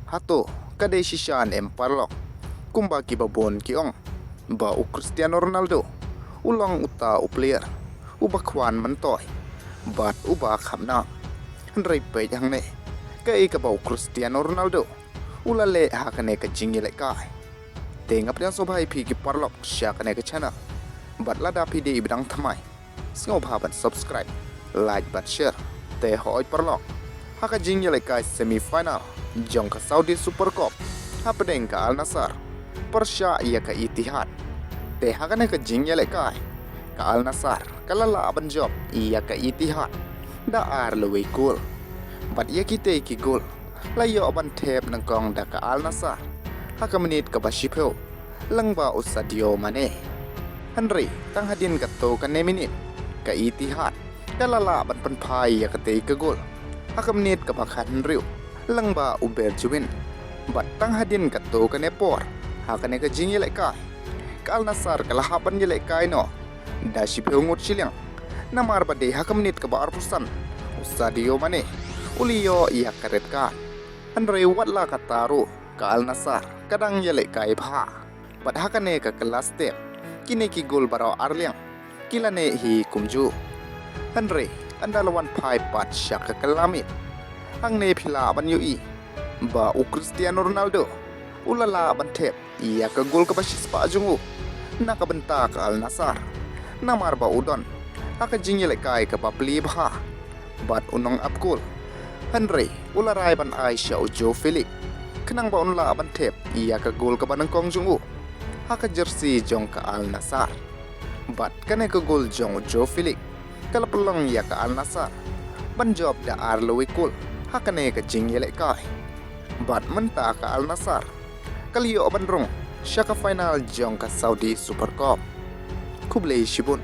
Hato kadai shishan emparlok kumba ki babon ki ong ba u Cristiano Ronaldo ulang uta u player uba khwan man toy bat uba khapnap handrai peit hangne kai ka ba u Cristiano Ronaldo ulale hakane ka jingile kai tenga prian sobai phi ki parlok syakane ka channel bat lada phi de ibdang thamai sngo bhaban subscribe like bat share te hoi parlok haka jingile kai semi final jong ka Saudi Super Cup hapdeng ka Al Nassr persya ia ka Itihad te hakane ka jingile kai ka Al Nassr kalala ban job ia ka Itihad da ar lewe gol bat ia kite ki gol layo ban thep nang kong da ka Al Nassr haka menit ka basipho langba usadio mane Henry tang hadin ka to ka ne minit ka Itihad kalala ban panphai ia ka te ka gol haka menit ka bakhan riu langba uber juwin bat tang hadin ka to ka ne por hakane ka jingile kai ka Al Nassr kala haban jile kai no da sipho ngot silang namar bade haka menit ka bar pusan usadio mane uliyo ia karet ka Andre watla ka taru ka Al Nassr kadang jile kai pha bat hakane ka kelas te kine ki gol baro arliang kilane hi kumju Andre andalawan phai pat syak ka kalamit hangne phila ban yui ba u Cristiano Ronaldo ulala ban thep ia ka gol ka basis pa jungu nakabenta ka Al Nassr namar ba udon aka jingile kai ka papli bha bat unong apkul Henry ularai ban Aisha ujo Felix kenang ba unla ban thep ia ka gol ka banang kong jungu haka jersey jong ka Al Nassr bat kane ka gol jong ujo Felix kalapulong ia ka Al Nassr ban job da arlo wikul hakane ka jingile kai bat menta ka Al Nassr kaliyo ban rong syaka final jong ka Saudi Super Cup kublei shibun